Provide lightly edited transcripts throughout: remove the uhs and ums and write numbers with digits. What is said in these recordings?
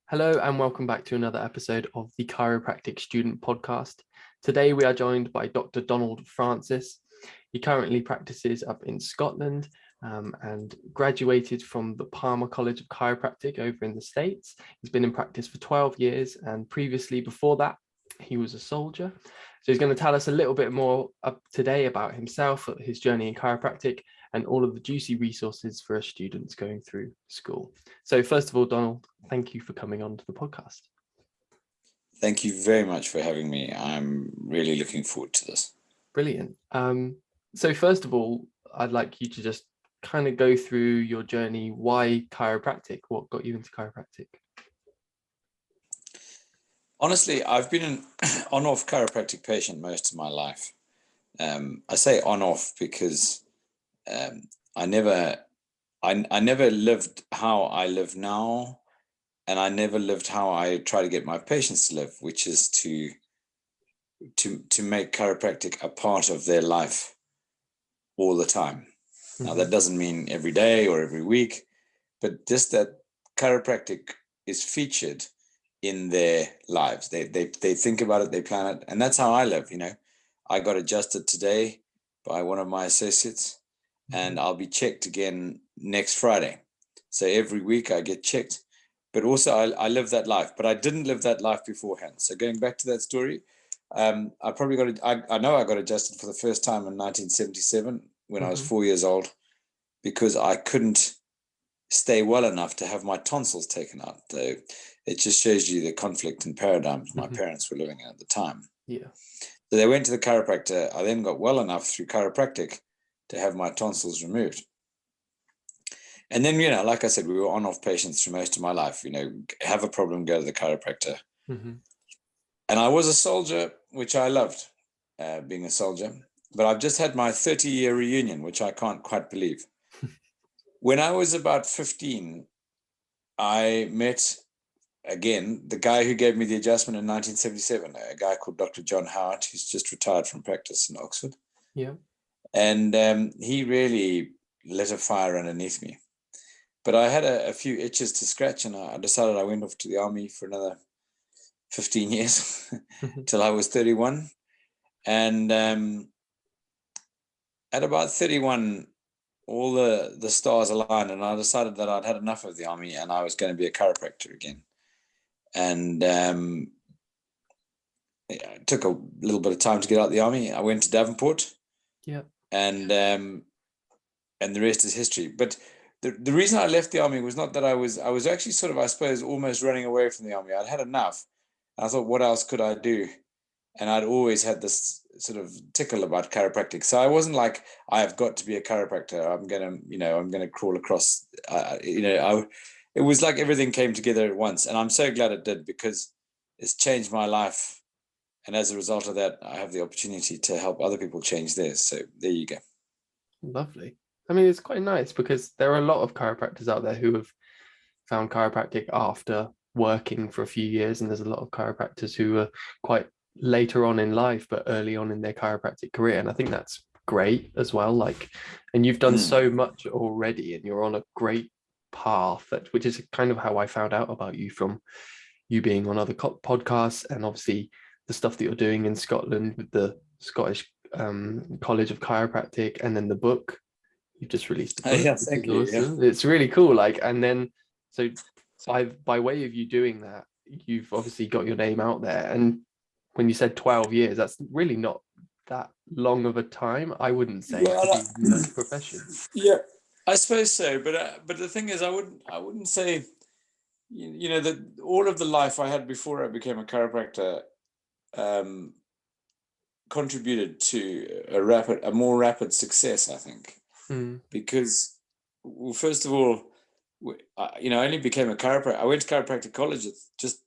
Hello and welcome back to another episode of the Chiropractic Student Podcast. Today we are joined by Dr. Donald Francis. He currently practices up in Scotland and graduated from the Palmer College of Chiropractic over in the States. He's been in practice for 12 years and previously before that he was a soldier. So he's going to tell us a little bit more today about himself, his journey in chiropractic, and all of the juicy resources for students going through school. So first of all, Donald, thank you for coming on to the podcast. Thank you very much for having me. I'm really looking forward to this. Brilliant. So first of all, I'd like you to just kind of go through your journey. Why chiropractic? What got you into chiropractic? Honestly, I've been an on-off chiropractic patient most of my life. I say on-off because I never lived how I live now, and I never lived how I try to get my patients to live, which is to make chiropractic a part of their life all the time. Mm-hmm. Now, that doesn't mean every day or every week, but just that chiropractic is featured in their lives. They think about it, they plan it, and that's how I live. I got adjusted today by one of my associates, and I'll be checked again next Friday. So every week I get checked, but also I live that life, but I didn't live that life beforehand. So going back to that story, I know I got adjusted for the first time in 1977 when I was 4 years old, because I couldn't stay well enough to have my tonsils taken out. So it just shows you the conflict in paradigms my parents were living in at the time. Yeah. So they went to the chiropractor. I then got well enough through chiropractic to have my tonsils removed. And then, like I said, we were on-off patients for most of my life. Have a problem, go to the chiropractor. And I was a soldier, which I loved, being a soldier. But I've just had my 30-year reunion, which I can't quite believe. When I was about 15, I met, again, the guy who gave me the adjustment in 1977, a guy called Dr. John Howard, who's just retired from practice in Oxford. Yeah. And he really lit a fire underneath me. But I had a few itches to scratch, and I decided I went off to the army for another 15 years till I was 31. And at about 31, all the stars aligned, and I decided that I'd had enough of the army and I was going to be a chiropractor again. And it took a little bit of time to get out of the army. I went to Devonport. Yeah. And the rest is history. But the reason I left the army was not that I was actually sort of, I suppose, almost running away from the army. I'd had enough. I thought, what else could I do? And I'd always had this sort of tickle about chiropractic. So I wasn't like, I've got to be a chiropractor. I'm going to crawl across, it was like everything came together at once. And I'm so glad it did, because it's changed my life. And as a result of that, I have the opportunity to help other people change theirs. So there you go. Lovely. I mean, it's quite nice because there are a lot of chiropractors out there who have found chiropractic after working for a few years. And there's a lot of chiropractors who are quite later on in life, but early on in their chiropractic career. And I think that's great as well. And you've done so much already, and you're on a great path, which is kind of how I found out about you, from you being on other podcasts, and obviously the stuff that you're doing in Scotland with the Scottish College of Chiropractic, and then the book you just released. Yeah, thank you. Awesome. Yeah. It's really cool. And then so by way of you doing that, you've obviously got your name out there. And when you said 12 years, that's really not that long of a time, I wouldn't say, to be in that profession. Yeah, I suppose so. But the thing is, I wouldn't say, that all of the life I had before I became a chiropractor contributed to a more rapid success, I think. Because, well, first of all, I only became a chiropractor. I went to chiropractic college just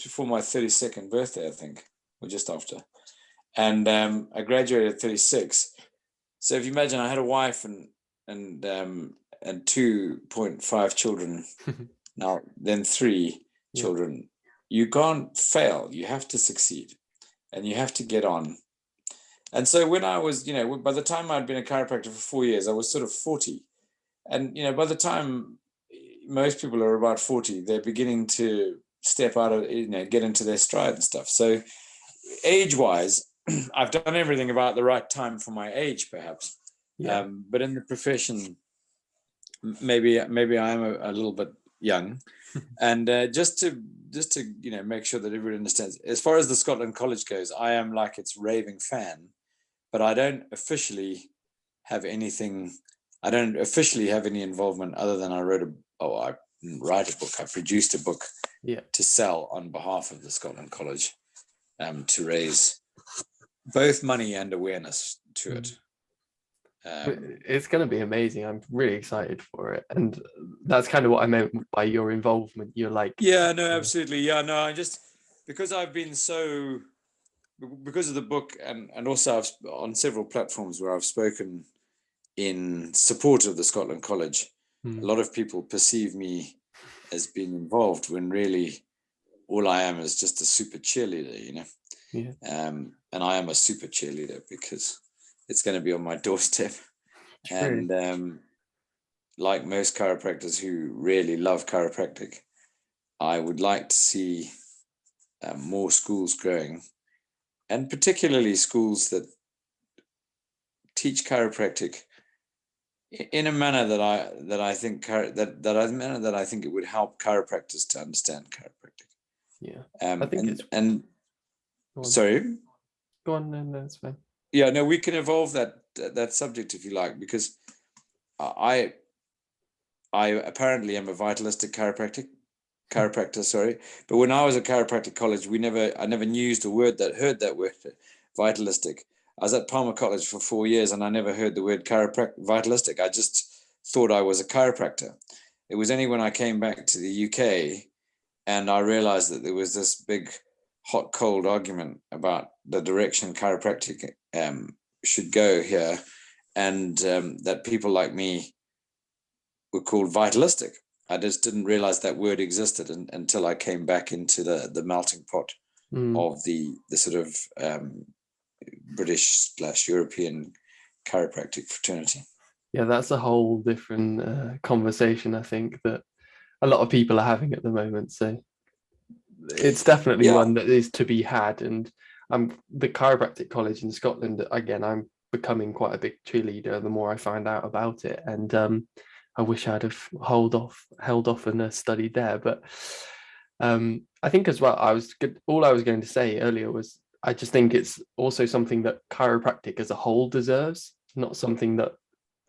before my 32nd birthday, I think, or just after. And I graduated at 36. So if you imagine, I had a wife and 2.5 children, now then 3 children. You can't fail. You have to succeed, and you have to get on. And so when I was, by the time I'd been a chiropractor for 4 years, I was sort of 40. And, by the time, most people are about 40. They're beginning to step out of, get into their stride and stuff. So age-wise, I've done everything about the right time for my age, perhaps. Yeah. But in the profession, maybe I am a little bit young. And just to make sure that everyone understands, as far as the Scotland College goes, I am like its raving fan, but I don't officially have anything. I don't officially have any involvement other than I write a book. I produced a book to sell on behalf of the Scotland College, to raise both money and awareness to it. It's going to be amazing. I'm really excited for it, and that's kind of what I meant by your involvement. You're like, yeah, no, absolutely, yeah, no. I just, because I've been so, because of the book, and also I've on several platforms where I've spoken in support of the Scotland College. A lot of people perceive me as being involved when really all I am is just a super cheerleader, and I am a super cheerleader because it's going to be on my doorstep. True. And like most chiropractors who really love chiropractic, I would like to see more schools growing, and particularly schools that teach chiropractic in a manner that I think it would help chiropractors to understand chiropractic. Yeah, I think sorry. Go on, then that's fine. Yeah, no, we can evolve that subject if you like, because I apparently am a vitalistic chiropractor, sorry. But when I was at chiropractic college, I never used a word heard that word, vitalistic. I was at Palmer College for 4 years and I never heard the word vitalistic. I just thought I was a chiropractor. It was only when I came back to the UK and I realized that there was this big hot cold argument about the direction chiropractic should go here, and that people like me were called vitalistic. I just didn't realize that word existed until I came back into the melting pot of the sort of British/European chiropractic fraternity. Yeah, that's a whole different conversation, I think, that a lot of people are having at the moment. So it's definitely one that is to be had. And the chiropractic college in Scotland, again, I'm becoming quite a big cheerleader the more I find out about it. And I wish I'd have held off and studied there. But I think as well, all I was going to say earlier was I just think it's also something that chiropractic as a whole deserves, not something that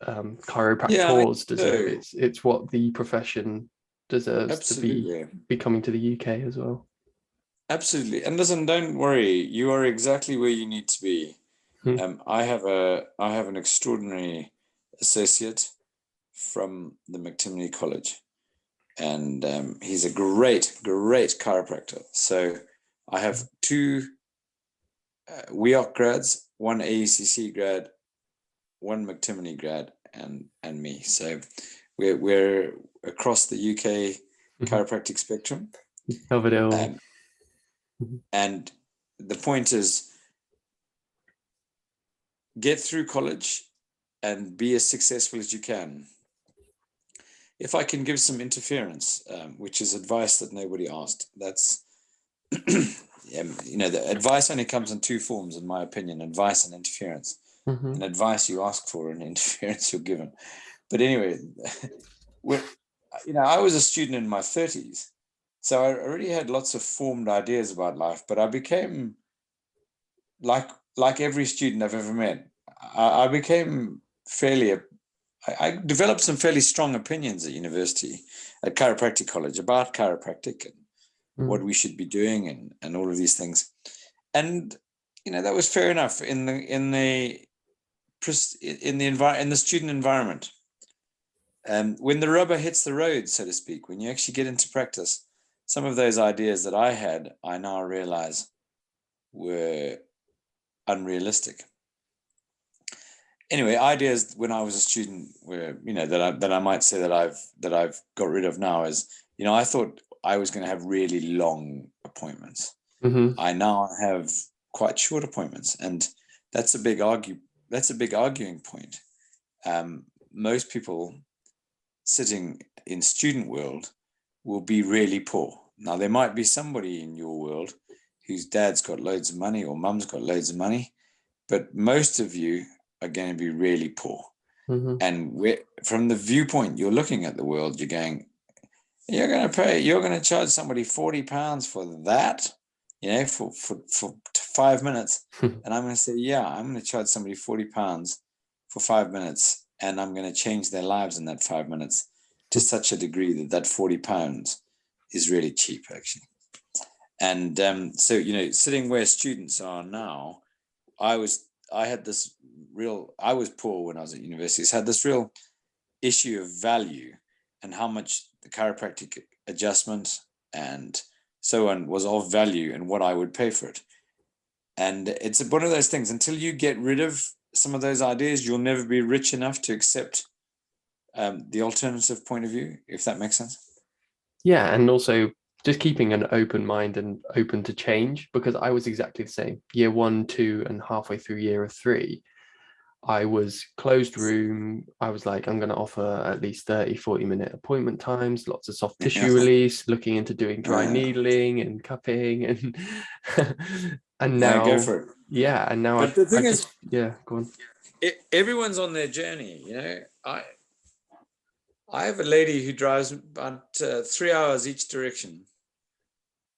chiropractors deserve. It's what the profession deserves to be coming to the UK as well. Absolutely. And listen, don't worry, you are exactly where you need to be. I have an extraordinary associate from the McTimney College, and he's a great chiropractor. So I have two WEOC grads, one AECC grad, one McTimney grad, and me. So we're across the UK chiropractic spectrum. Covered it all. And the point is, get through college and be as successful as you can. If I can give some interference, which is advice that nobody asked, that's the advice only comes in two forms, in my opinion: advice and interference. And advice you ask for, and interference you're given. But anyway, I was a student in my 30s, so I already had lots of formed ideas about life. But I became like every student I've ever met. I became I developed some fairly strong opinions at university, at chiropractic college, about chiropractic and what we should be doing and all of these things. And that was fair enough in the student environment. When the rubber hits the road, so to speak, when you actually get into practice, some of those ideas that I had, I now realize were unrealistic. Anyway, ideas when I was a student were, that I might say that I've got rid of now is, I thought I was going to have really long appointments. I now have quite short appointments, and that's a big arguing point. Most people sitting in student world will be really poor. Now, there might be somebody in your world whose dad's got loads of money or mum's got loads of money, but most of you are going to be really poor. Mm-hmm. And from the viewpoint you're looking at the world, you're going, you're going to charge somebody £40 for that, for 5 minutes. And I'm going to say, yeah, I'm going to charge somebody £40 for 5 minutes, and I'm going to change their lives in that 5 minutes to such a degree that £40 is really cheap, actually. And so, sitting where students are now, I was poor when I was at university. So I had this real issue of value and how much the chiropractic adjustment and so on was of value and what I would pay for it. And it's one of those things, until you get rid of some of those ideas, you'll never be rich enough to accept the alternative point of view, if that makes sense. Yeah, and also just keeping an open mind and open to change, because I was exactly the same. Year 1, 2, and halfway through year 3, I was closed room. I was like, I'm going to offer at least 30, 40-minute appointment times, lots of soft tissue release, looking into doing dry needling and cupping, and and now go for it. Yeah, and now but the thing is, go on. Everyone's on their journey. I have a lady who drives about 3 hours each direction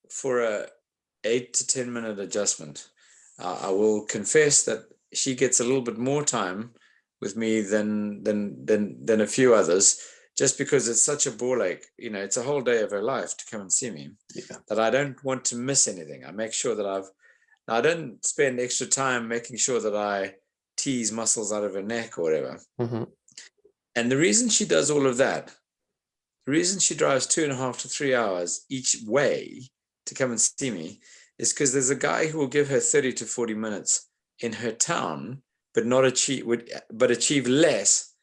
for a 8 to 10 minute adjustment. I will confess that she gets a little bit more time with me than a few others, just because it's such a ball ache. It's a whole day of her life to come and see me, that I don't want to miss anything. I make sure that I don't spend extra time making sure that I tease muscles out of her neck or whatever. Mm-hmm. And the reason she does all of that, the reason she drives 2.5 to 3 hours each way to come and see me, is because there's a guy who will give her 30 to 40 minutes in her town, but achieve less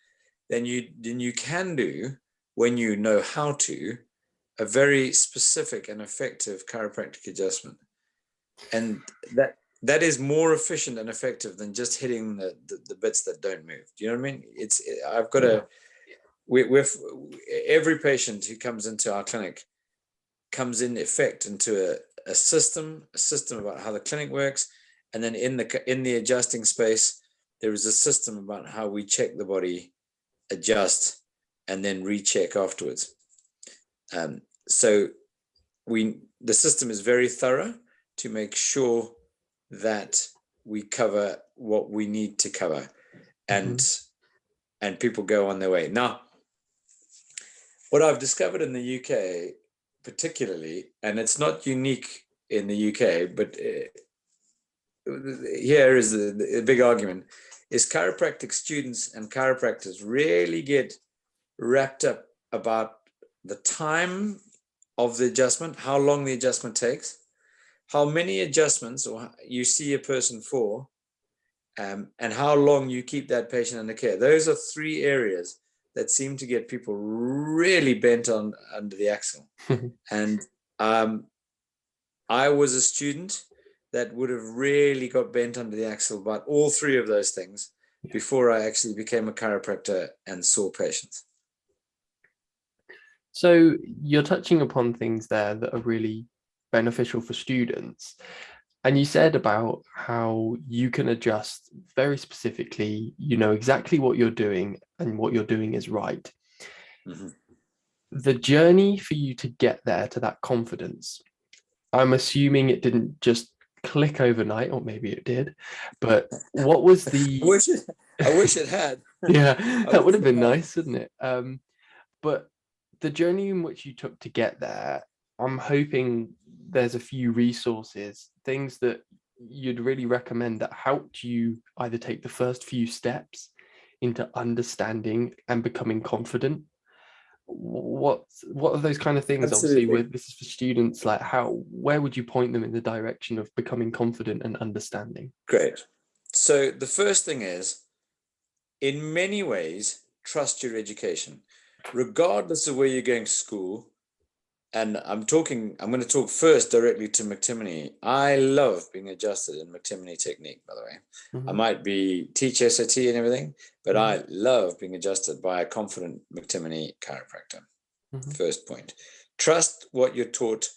than you can do when you know how to a very specific and effective chiropractic adjustment. And that is more efficient and effective than just hitting the bits that don't move. Do you know what I mean? I've got with every patient who comes into our clinic comes in effect into a system about how the clinic works, and then in the adjusting space there is a system about how we check the body, adjust, and then recheck afterwards. So the system is very thorough to make sure that we cover what we need to cover, and people go on their way. Now, what I've discovered in the UK particularly, and it's not unique in the UK, but here is the big argument, is chiropractic students and chiropractors really get wrapped up about the time of the adjustment, how long the adjustment takes, how many adjustments or you see a person for, and how long you keep that patient under care. Those are 3 areas that seem to get people really bent under the axle. And I was a student that would have really got bent under the axle about all 3 of those things before I actually became a chiropractor and saw patients. So you're touching upon things there that are really beneficial for students. And you said about how you can adjust very specifically, exactly what you're doing and what you're doing is right. Mm-hmm. The journey for you to get there to that confidence, I'm assuming it didn't just click overnight, or maybe it did, but what was the... I wish it had. Yeah, that would have been nice, wouldn't it? But the journey in which you took to get there, I'm hoping there's a few resources, things that you'd really recommend that helped you either take the first few steps into understanding and becoming confident. What are those kind of things? Absolutely. Obviously, this is for students, like where would you point them in the direction of becoming confident and understanding? Great. So the first thing is, in many ways, trust your education. Regardless of where you're going to school, and I'm going to talk first directly to McTimoney. I love being adjusted in McTimoney technique, by the way. I might teach SOT and everything, but I love being adjusted by a confident McTimoney chiropractor. First point, trust what you're taught.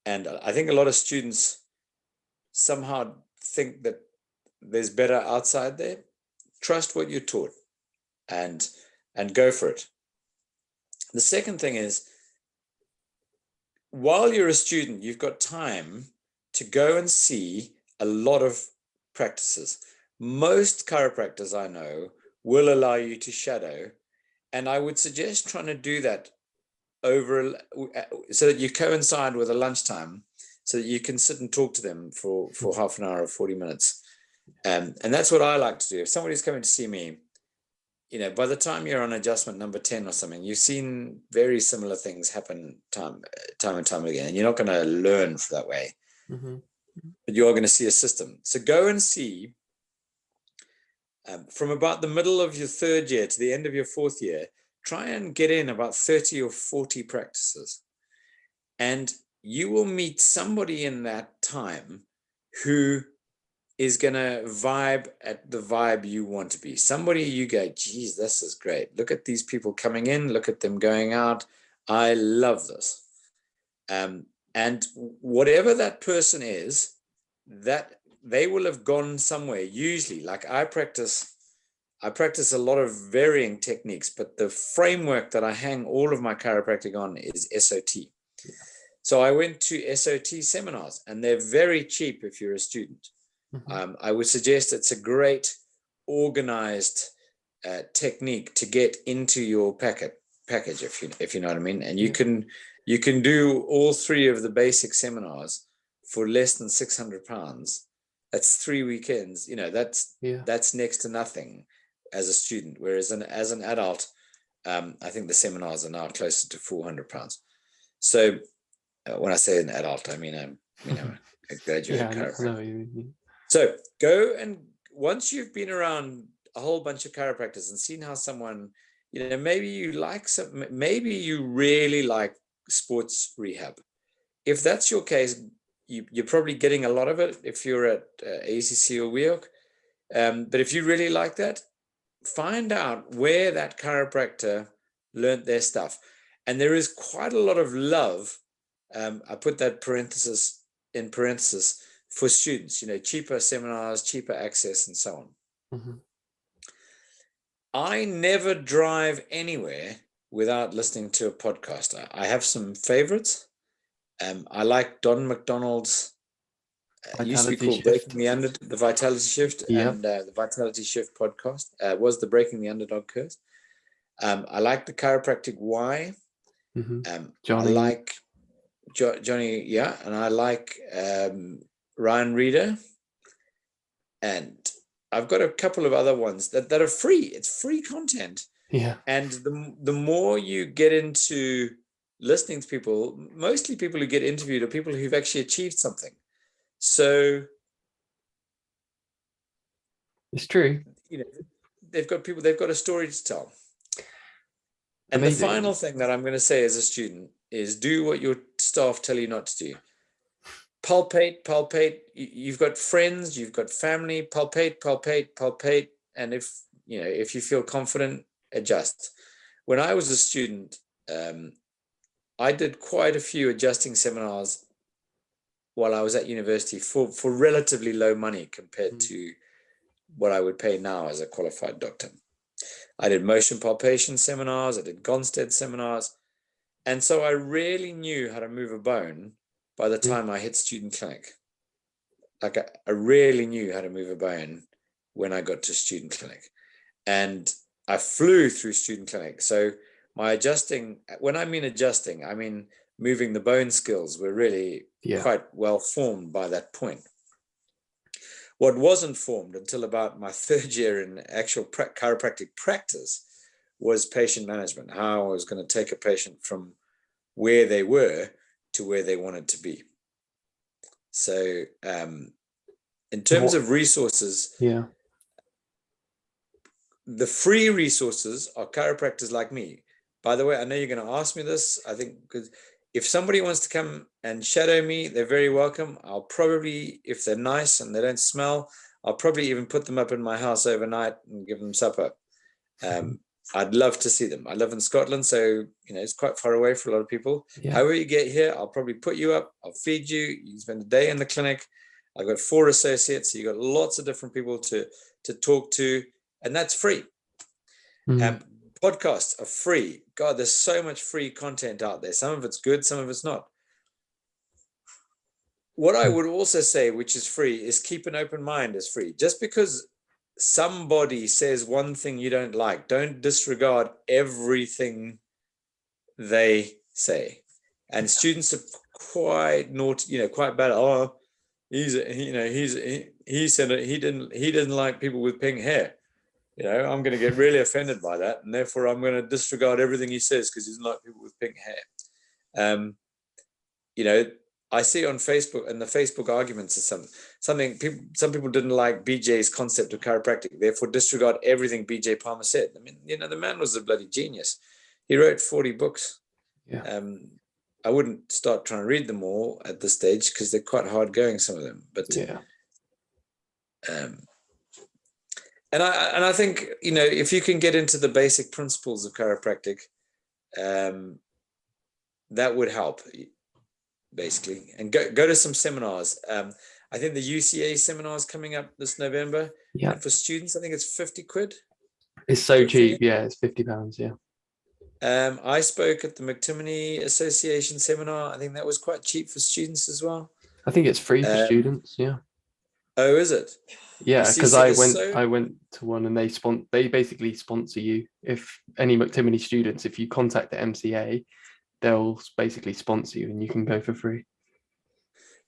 And I think a lot of students somehow think that there's better outside there. Trust what you're taught and go for it. The second thing is, while you're a student, you've got time to go and see a lot of practices. Most chiropractors I know will allow you to shadow, and I would suggest trying to do that so that you coincide with a lunchtime, so that you can sit and talk to them for half an hour or 40 minutes. And that's what I like to do. If somebody's coming to see me, by the time you're on adjustment number 10 or something, you've seen very similar things happen time and time again, and you're not going to learn that way, but you are going to see a system. So go and see, from about the middle of your third year to the end of your fourth year, try and get in about 30 or 40 practices, and you will meet somebody in that time who is going to vibe at the vibe you want to be. Somebody you go, geez, this is great. Look at these people coming in. Look at them going out. I love this. And whatever that person is, that they will have gone somewhere. Usually, like I practice a lot of varying techniques, but the framework that I hang all of my chiropractic on is SOT. Yeah. So I went to SOT seminars, and they're very cheap if you're a student. I would suggest it's a great organized technique to get into your package, if you know what I mean. And you can do all three of the basic seminars for less than £600. That's 3 weekends. That's next to nothing as a student. Whereas as an adult, I think the seminars are now closer to £400. So when I say an adult, I mean a graduate chiropractor. So go, and once you've been around a whole bunch of chiropractors and seen how someone, maybe you really like sports rehab. If that's your case, you're probably getting a lot of it if you're at ACC or WEOC. But if you really like that, find out where that chiropractor learned their stuff. And there is quite a lot of love. I put that in parenthesis for students, cheaper seminars, cheaper access, and so on. I never drive anywhere without listening to a podcast. I have some favorites. I like Don McDonald's, used to be called Breaking the Vitality Shift, and the Vitality Shift podcast was the Breaking the Underdog Curse. I like the Chiropractic Why. Johnny. I like Johnny, and I like Ryan Reider, and I've got a couple of other ones that are free. It's free content. Yeah. And the more you get into listening to people, mostly people who get interviewed are people who've actually achieved something. So it's true. They've got a story to tell. And the final thing that I'm going to say as a student is do what your staff tell you not to do. Palpate. You've got friends, you've got family. Palpate. And if you feel confident, adjust. When I was a student, I did quite a few adjusting seminars while I was at university for relatively low money compared to what I would pay now as a qualified doctor. I did motion palpation seminars, I did Gonstead seminars, and so I really knew how to move a bone by the time I hit student clinic. Like I really knew how to move a bone when I got to student clinic, and I flew through student clinic. So my adjusting, when I mean moving the bone skills were really quite well formed by that point. What wasn't formed until about my third year in actual chiropractic practice was patient management, how I was going to take a patient from where they were to where they wanted to be. So in terms of resources, the free resources are chiropractors like me. By the way, I know you're going to ask me this, I think, because if somebody wants to come and shadow me, they're very welcome. I'll probably, if they're nice and they don't smell, I'll probably even put them up in my house overnight and give them supper. I'd love to see them. I live in Scotland, so it's quite far away for a lot of people. Yeah. However you get here, I'll probably put you up. I'll feed you. You can spend a day in the clinic. I've got 4 associates, so you've got lots of different people to talk to, and that's free. Podcasts are free. God, there's so much free content out there. Some of it's good, some of it's not. What I would also say, which is free, is keep an open mind as free. Just because somebody says one thing you don't like, don't disregard everything they say. And students are quite naughty, quite bad. Oh, he said he didn't like people with pink hair. I'm going to get really offended by that, and therefore I'm going to disregard everything he says because he doesn't like people with pink hair. I see on Facebook, and the Facebook arguments are some people didn't like BJ's concept of chiropractic, therefore disregard everything BJ Palmer said. I mean, the man was a bloody genius. He wrote 40 books. Yeah. I wouldn't start trying to read them all at this stage because they're quite hard going, some of them. But yeah. And I think, if you can get into the basic principles of chiropractic, that would help, basically. And go to some seminars. I think the UCA seminar is coming up this November. Yeah. And for students, I think it's 50 quid. It's so cheap. Yeah, it's £50. Yeah. I spoke at the McTimoney Association seminar. I think that was quite cheap for students as well. I think it's free for students. Yeah. Oh, is it? Yeah, because I went to one, and they basically sponsor you. If any McTimoney students, if you contact the MCA, they'll basically sponsor you, and you can go for free.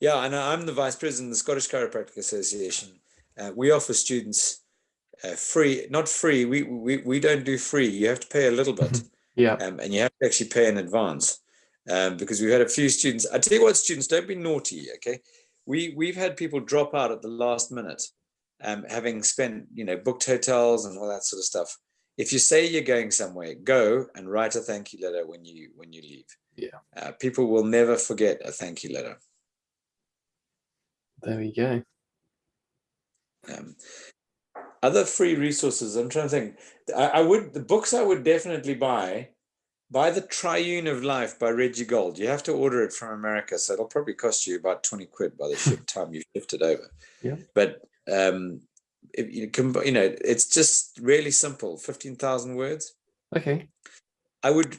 Yeah, and I'm the vice president of the Scottish Chiropractic Association. We offer students free, not free. We don't do free. You have to pay a little bit. Yeah. And you have to actually pay in advance, because we've had a few students. I tell you what, students, don't be naughty, okay? We've had people drop out at the last minute, having spent, booked hotels and all that sort of stuff. If you say you're going somewhere, go and write a thank you letter when you leave. Yeah. People will never forget a thank you letter. There we go. Other free resources, I'm trying to think. The books I would definitely buy the Triune of Life by Reggie. You have to order it from America, so it'll probably cost you about 20 quid by the time you shift it over. Yeah. But if you can, it's just really simple, 15,000 words. Okay. I would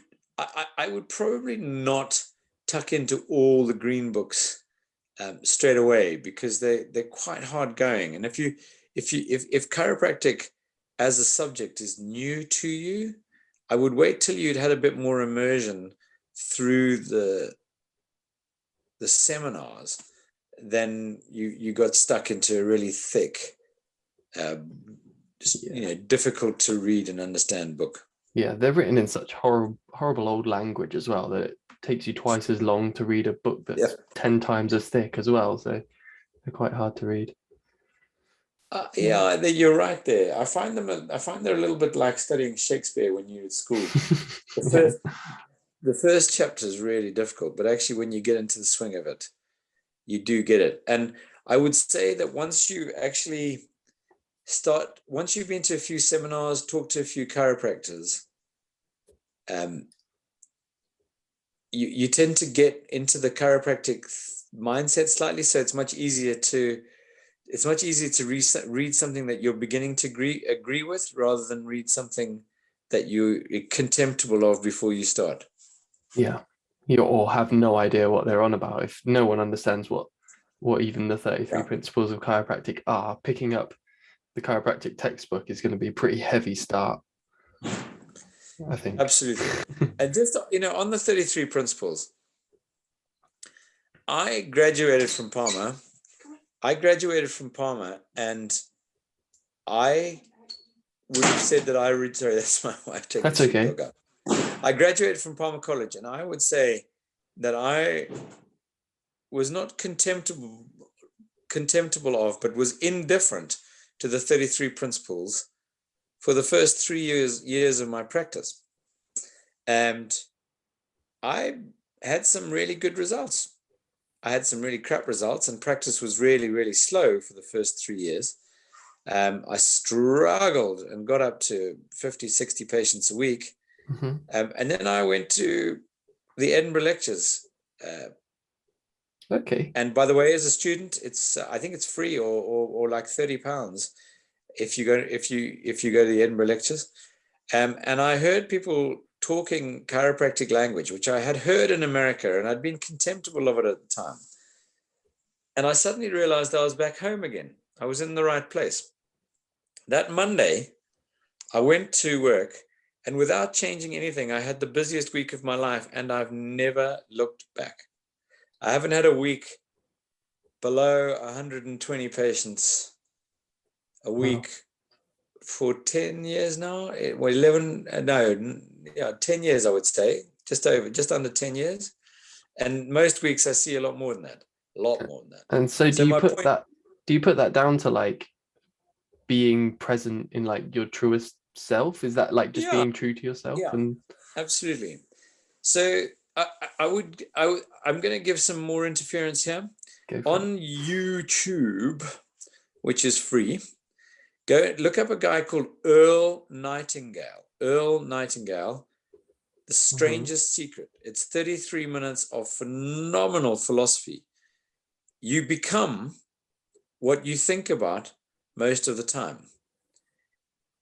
probably not tuck into all the green books straight away, because they're quite hard going. And if chiropractic as a subject is new to you, I would wait till you'd had a bit more immersion through the seminars. Then you got stuck into a really thick, difficult to read and understand book. Yeah, they're written in such horrible old language as well that it takes you twice as long to read a book that's 10 times as thick as well. So they're quite hard to read. You're right there. I find they're a little bit like studying Shakespeare when you're at school. The first chapter is really difficult, but actually when you get into the swing of it, you do get it. And I would say that once you've been to a few seminars, talked to a few chiropractors, you tend to get into the chiropractic mindset slightly. So it's much easier to read something that you're beginning to agree with, rather than read something that you're contemptible of before you start. Yeah, you all have no idea what they're on about. If no one understands what even the 33 principles of chiropractic are, picking up the chiropractic textbook is going to be a pretty heavy start, I think. Absolutely. And just, on the 33 principles, I graduated from Palmer, and I would have said that sorry, that's my wife taking That's okay. dog out. I graduated from Palmer College, and I would say that I was not contemptible of, but was indifferent to the 33 principles for the first 3 years of my practice. And I had some really good results. I had some really crap results, and practice was really, really slow for the first 3 years. I struggled and got up to 50, 60 patients a week. Mm-hmm. And then I went to the Edinburgh lectures. Okay. And by the way, as a student, it's I think it's free or like £30 if you go to the Edinburgh lectures. And I heard people talking chiropractic language, which I had heard in America, and I'd been contemptible of it at the time. And I suddenly realized I was back home again. I was in the right place. That Monday, I went to work, and without changing anything, I had the busiest week of my life, and I've never looked back. I haven't had a week below 120 patients a week for 10 years now. Well, 11, no, yeah, 10 years, I would say, just under 10 years. And most weeks I see a lot more than that, a lot more than that. And so So my point, do you put that down to like being present in like your truest self? Is that like just yeah, being true to yourself? yeah, And absolutely. So I'm going to give some more interference here. go for it. On YouTube, which is free, go look up a guy called Earl Nightingale. Earl Nightingale, The Strangest Secret. It's 33 minutes of phenomenal philosophy. You become what you think about most of the time.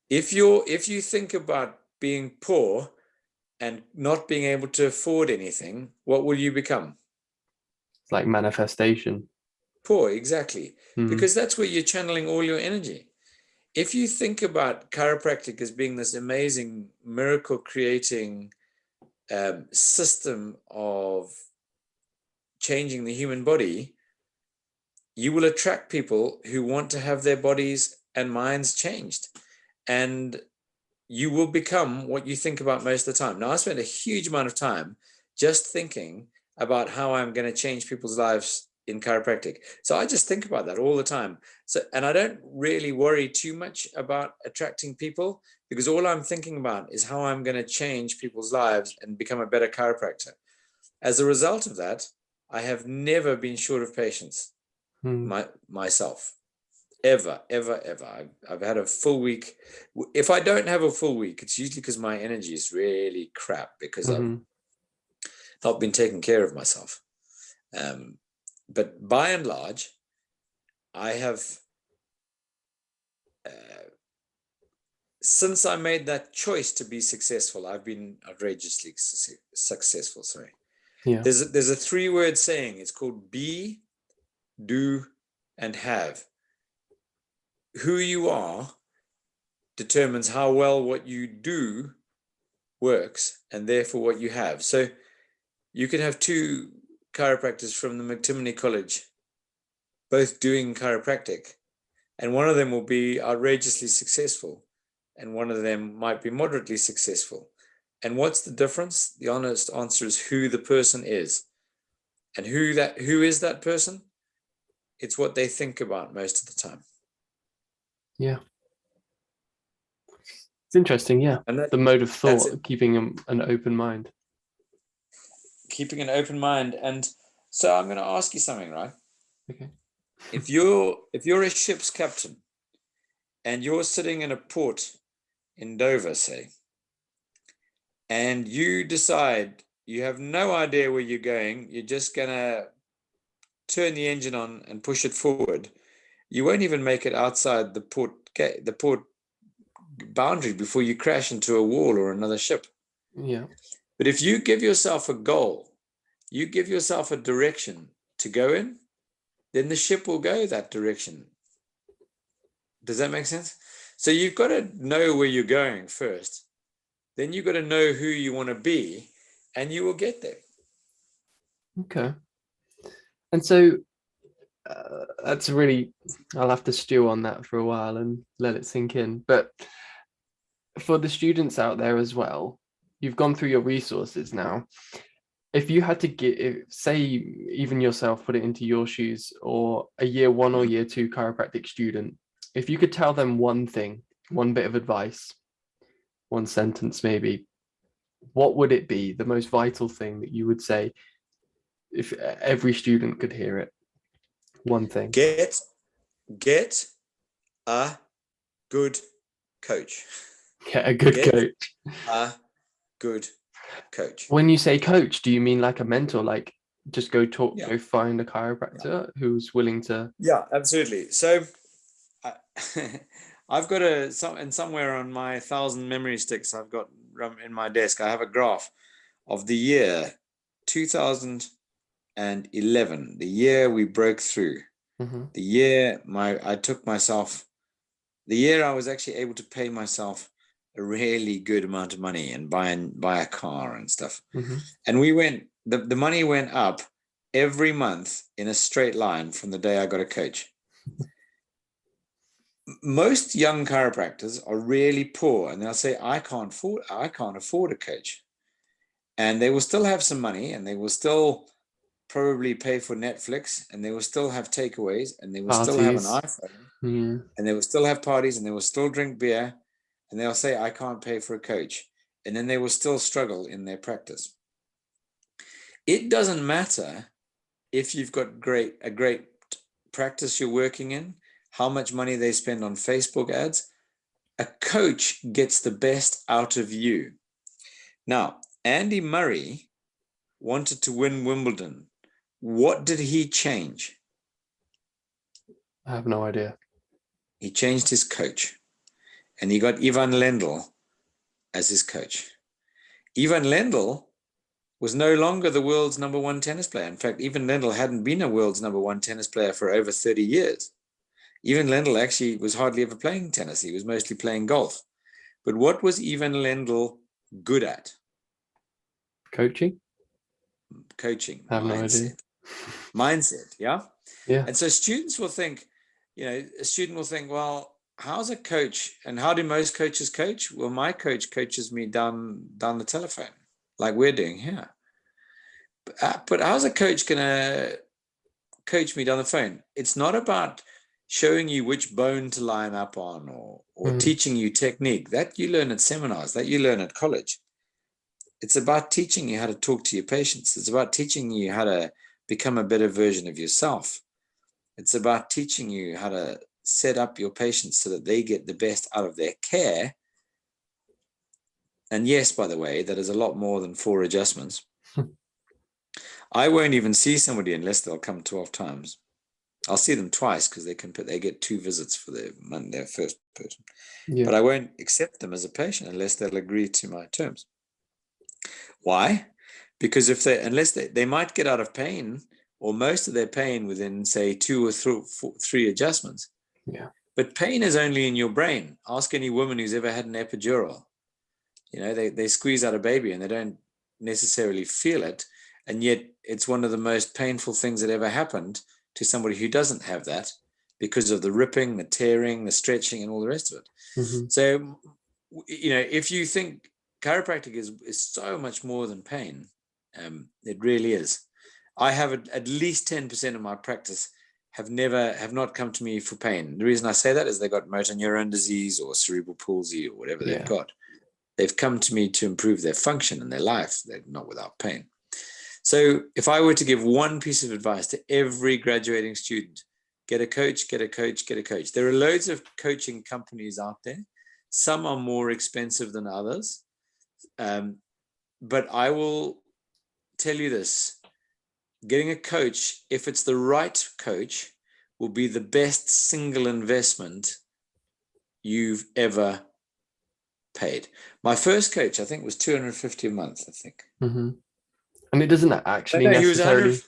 If you think about being poor and not being able to afford anything, what will you become? It's like manifestation. Poor, exactly. Mm. Because that's where you're channeling all your energy. If you think about chiropractic as being this amazing miracle creating system of changing the human body, you will attract people who want to have their bodies and minds changed. And you will become what you think about most of the time. Now, I spent a huge amount of time just thinking about how I'm going to change people's lives in chiropractic. So I just think about that all the time. So, and I don't really worry too much about attracting people, because all I'm thinking about is how I'm going to change people's lives and become a better chiropractor. As a result of that, I have never been short of patients myself. Ever. I've had a full week. If I don't have a full week, it's usually because my energy is really crap, because I've not been taking care of myself. But by and large, I have, since I made that choice to be successful, I've been outrageously successful. Sorry. Yeah. There's a 3-word saying. It's called be, do, and have. Who you are determines how well what you do works, and therefore what you have. So you can have 2 chiropractors from the McTimoney College both doing chiropractic, and one of them will be outrageously successful and one of them might be moderately successful. And what's the difference? The honest answer is who the person is. And who is that person? It's what they think about most of the time. Yeah. It's interesting, yeah. And The mode of thought, keeping an open mind. Keeping an open mind. And so I'm going to ask you something, right? Okay. If you're a ship's captain and you're sitting in a port in Dover, say, and you decide you have no idea where you're going, you're just going to turn the engine on and push it forward, you won't even make it outside the port boundary before you crash into a wall or another ship. Yeah. But if you give yourself a goal, you give yourself a direction to go in, then the ship will go that direction. Does that make sense? So you've got to know where you're going first. Then you've got to know who you want to be, and you will get there. Okay. And so that's really, I'll have to stew on that for a while and let it sink in. But for the students out there as well, you've gone through your resources now. If you had to get, say, even yourself, put it into your shoes, or a year 1 or year 2 chiropractic student, if you could tell them one thing, one bit of advice, one sentence maybe, what would it be? The most vital thing that you would say if every student could hear it? One thing. Get a good coach. Get a good Get coach. a good coach. When you say coach, do you mean like a mentor? Like just go talk, Yeah. go find a chiropractor who's willing to. Yeah, absolutely. So I, I've got and somewhere on my 1,000 memory sticks I've got in my desk, I have a graph of the year 2011, the year we broke through, Mhm. the year the year I was actually able to pay myself a really good amount of money and buy a car and stuff. Mhm. And the money went up every month in a straight line from the day I got a coach. Most young chiropractors are really poor and they'll say, I can't afford a coach. And they will still have some money and they will still probably pay for Netflix and they will still have takeaways and they will still have an Parties. iPhone Yeah. and they will still have parties and they will still drink beer and they'll say, I can't pay for a coach. And then they will still struggle in their practice. It doesn't matter if you've got a great practice you're working in, how much money they spend on Facebook ads. A coach gets the best out of you. Now, Andy Murray wanted to win Wimbledon. What did he change? I have no idea. He changed his coach and he got Ivan Lendl as his coach. Ivan Lendl was no longer the world's number one tennis player. In fact, Ivan Lendl hadn't been a world's number one tennis player for over 30 years. Ivan Lendl actually was hardly ever playing tennis. He was mostly playing golf. But what was Ivan Lendl good at? Coaching? Coaching, I have no idea. mindset. Yeah. Yeah. And so students will think, a student will think, well, how's a coach and how do most coaches coach? Well, my coach coaches me down the telephone like we're doing here. But how's a coach going to coach me down the phone? It's not about showing you which bone to line up on or teaching you technique that you learn at seminars, that you learn at college. It's about teaching you how to talk to your patients. It's about teaching you how to become a better version of yourself. It's about teaching you how to set up your patients so that they get the best out of their care. And yes, by the way, that is a lot more than 4 adjustments. I won't even see somebody unless they'll come 12 times. I'll see them twice because they get 2 visits for their first person. Yeah. But I won't accept them as a patient unless they'll agree to my terms. Why? Because unless they might get out of pain or most of their pain within, say, 2 or 3 adjustments. Yeah. But pain is only in your brain. Ask any woman who's ever had an epidural. They squeeze out a baby and they don't necessarily feel it. And yet it's one of the most painful things that ever happened to somebody who doesn't have that because of the ripping, the tearing, the stretching, and all the rest of it. Mm-hmm. So, if you think chiropractic is so much more than pain, it really is. I have at least 10% of my practice have not come to me for pain. The reason I say that is they got motor neuron disease or cerebral palsy or whatever they've got. They've come to me to improve their function in their life. They're not without pain. So if I were to give one piece of advice to every graduating student, get a coach, get a coach, get a coach. There are loads of coaching companies out there. Some are more expensive than others. But I will tell you this, getting a coach, if it's the right coach, will be the best single investment you've ever paid. My first coach, I think, was $250 a month, I think. Mm-hmm. And it doesn't actually necessarily,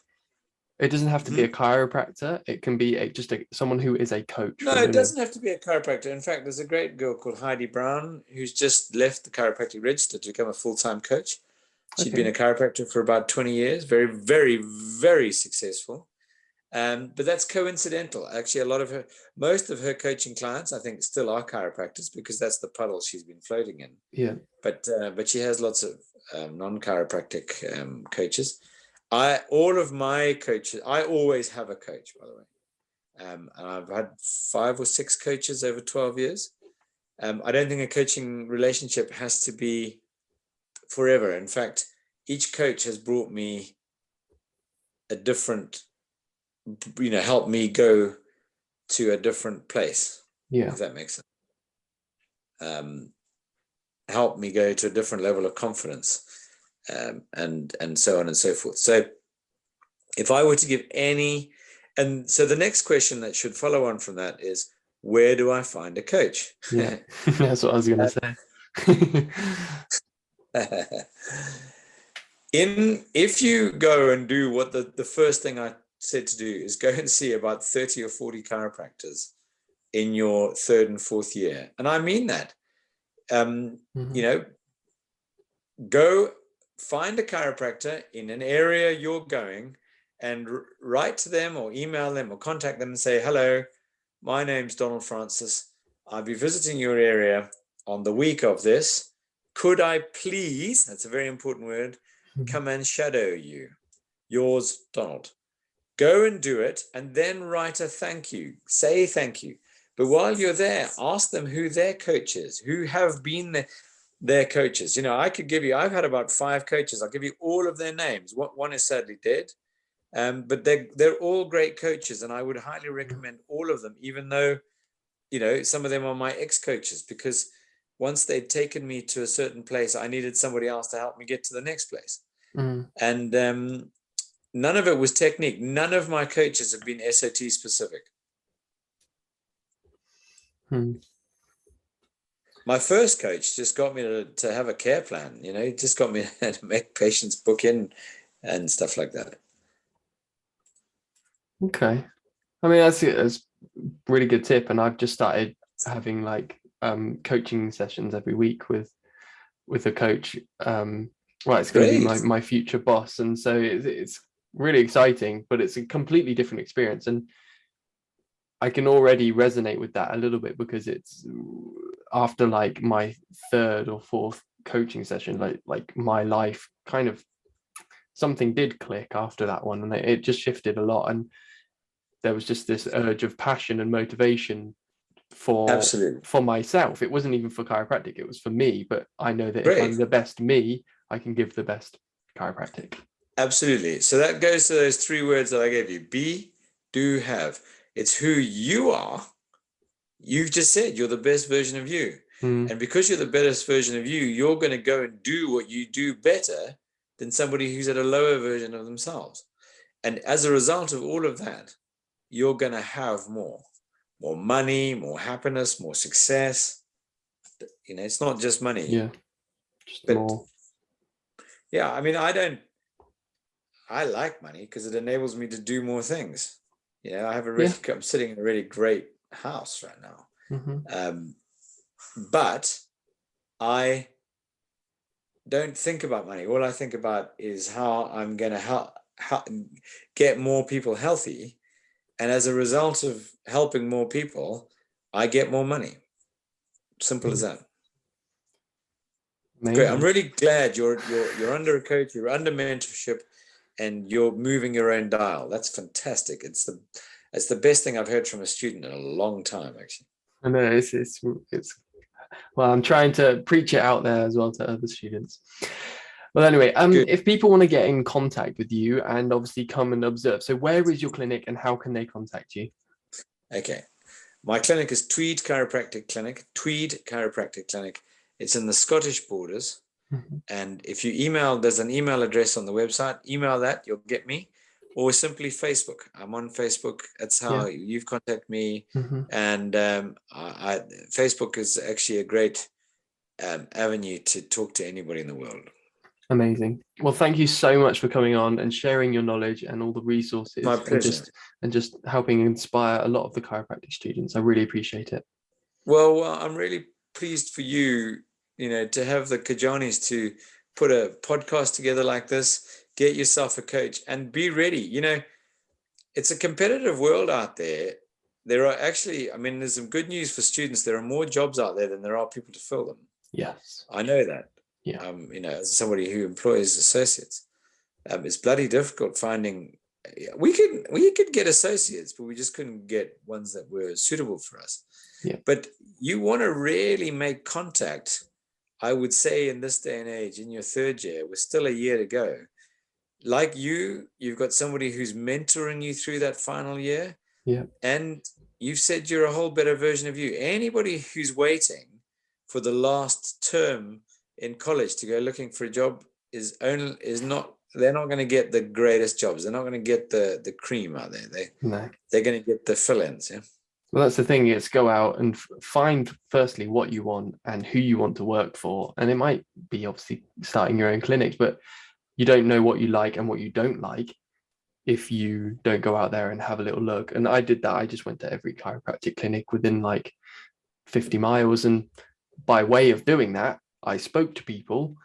it doesn't have to be a chiropractor. It can be someone who is a coach. No, it doesn't have to be a chiropractor. In fact, there's a great girl called Heidi Brown who's just left the chiropractic register to become a full-time coach. She'd been a chiropractor for about 20 years, very, very, very successful. But that's coincidental. Actually, most of her coaching clients, I think, still are chiropractors because that's the puddle she's been floating in. Yeah. But she has lots of non-chiropractic coaches. All of my coaches, I always have a coach, by the way. And I've had 5 or 6 coaches over 12 years. I don't think a coaching relationship has to be forever. In fact, each coach has brought me a different, helped me go to a different place. Yeah. If that makes sense. Helped me go to a different level of confidence, and so on and so forth. So if I were to give any, and so the next question that should follow on from that is, where do I find a coach? Yeah. That's what I was going to say. If you go and do what the first thing I said to do is go and see about 30 or 40 chiropractors in your third and fourth year. And I mean that, go find a chiropractor in an area you're going and write to them or email them or contact them and say, hello, my name's Donald Francis. I'll be visiting your area on the week of this. Could I please, that's a very important word, come and shadow you? Yours, Donald. Go and do it and then write a thank you. Say thank you. But while you're there, ask them who their coach is, who have been their coaches. I've had about 5 coaches. I'll give you all of their names. One is sadly dead, but they're all great coaches, and I would highly recommend all of them, even though, some of them are my ex-coaches, because once they'd taken me to a certain place, I needed somebody else to help me get to the next place. And none of it was technique. None of my coaches have been SOT specific. My first coach just got me to have a care plan, just got me to make patients book in and stuff like that. Okay. I mean, that's a really good tip. And I've just started having coaching sessions every week with a coach. It's going to be my future boss. And so it's really exciting, but it's a completely different experience. And I can already resonate with that a little bit, because it's after my third or fourth coaching session, like my life kind of, something did click after that one, and it just shifted a lot. And there was just this urge of passion and motivation for myself. It wasn't even for chiropractic, it was for me. But I know that if I'm the best me, I can give the best chiropractic. Absolutely. So that goes to those 3 words that I gave you: be, do, have. It's who you are. You've just said you're the best version of you. And because you're the best version of you, you're going to go and do what you do better than somebody who's at a lower version of themselves. And as a result of all of that, you're going to have more money, more happiness, more success. It's not just money. Yeah. But more. Yeah. I mean, I like money because it enables me to do more things. I'm sitting in a really great house right now. But I don't think about money. All I think about is how I'm going to help get more people healthy. And as a result of helping more people, I get more money. Simple as that. Amazing. Great. I'm really glad you're under a coach, you're under mentorship, and you're moving your own dial. That's fantastic. It's the best thing I've heard from a student in a long time, actually. I know, it's well, I'm trying to preach it out there as well to other students. Well, anyway, if people want to get in contact with you and obviously come and observe, so where is your clinic and how can they contact you? Okay. My clinic is Tweed Chiropractic Clinic. It's in the Scottish borders. And if you email, there's an email address on the website. Email that, you'll get me. Or simply Facebook. I'm on Facebook. That's how you've contacted me. And Facebook is actually a great avenue to talk to anybody in the world. Amazing. Well, thank you so much for coming on and sharing your knowledge and all the resources. My pleasure. And just helping inspire a lot of the chiropractic students. I really appreciate it. Well, I'm really pleased for you, to have the Kajanis to put a podcast together like this. Get yourself a coach and be ready. It's a competitive world out there. There are actually, there's some good news for students. There are more jobs out there than there are people to fill them. Yes. I know that. Yeah. As somebody who employs associates, it's bloody difficult finding. We could get associates, but we just couldn't get ones that were suitable for us. Yeah. But you want to really make contact I would say in this day and age, in your third year, we're still a year to go. Like you've got somebody who's mentoring you through that final year. Yeah. And you've said you're a whole better version of you. Anybody who's waiting for the last term in college to go looking for a job they're not going to get the greatest jobs. They're not going to get the cream out there. They're going to get the fill-ins. Yeah. Well, that's the thing. It's go out and find firstly what you want and who you want to work for. And it might be obviously starting your own clinics, but you don't know what you like and what you don't like if you don't go out there and have a little look. And I did that. I just went to every chiropractic clinic within like 50 miles. And by way of doing that, I spoke to people,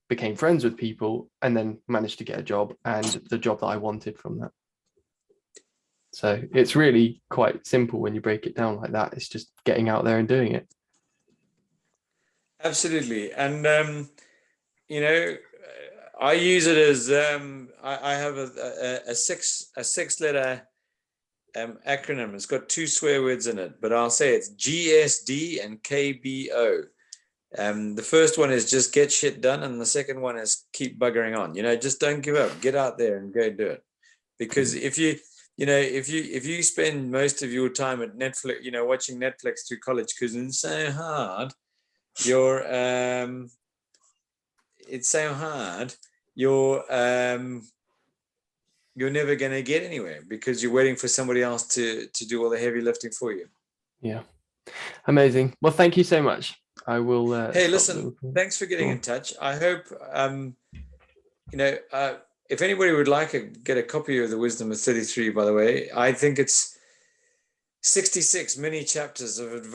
became friends with people, and then managed to get a job and the job that I wanted from that. So it's really quite simple when you break it down like that. It's just getting out there and doing it. Absolutely. And, I use it as I have a six letter acronym. It's got 2 swear words in it, but I'll say it's GSD and KBO. The first one is just get shit done, and the second one is keep buggering on. Just don't give up. Get out there and go do it. Because if you spend most of your time at Netflix, watching Netflix through college because it's so hard, you're never going to get anywhere because you're waiting for somebody else to do all the heavy lifting for you. Yeah. Amazing. Well, thank you so much. I will. Hey, listen, thanks for getting in touch. I hope, if anybody would like to get a copy of The Wisdom of 33, by the way, I think it's 66 mini chapters of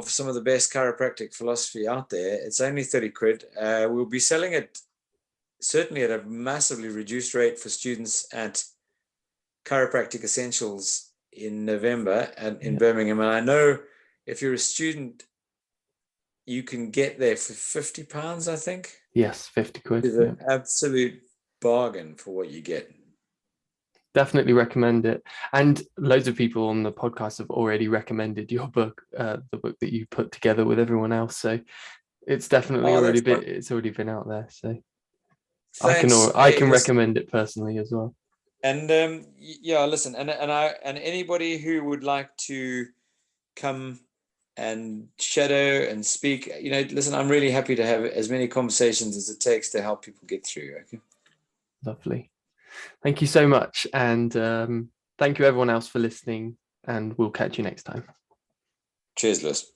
some of the best chiropractic philosophy out there. It's only 30 quid. We'll be selling it certainly at a massively reduced rate for students at Chiropractic Essentials in November in Birmingham. And I know if you're a student, you can get there for £50, I think. Yes, 50 quid. It's an absolute bargain for what you get. Definitely recommend it. And loads of people on the podcast have already recommended your book, the book that you put together with everyone else. So it's definitely already been out there. So thanks. I can recommend it personally as well. And listen, and anybody who would like to come and shadow and speak, listen, I'm really happy to have as many conversations as it takes to help people get through. Okay. Lovely. Thank you so much. And thank you everyone else for listening, and we'll catch you next time. Cheers, Liz.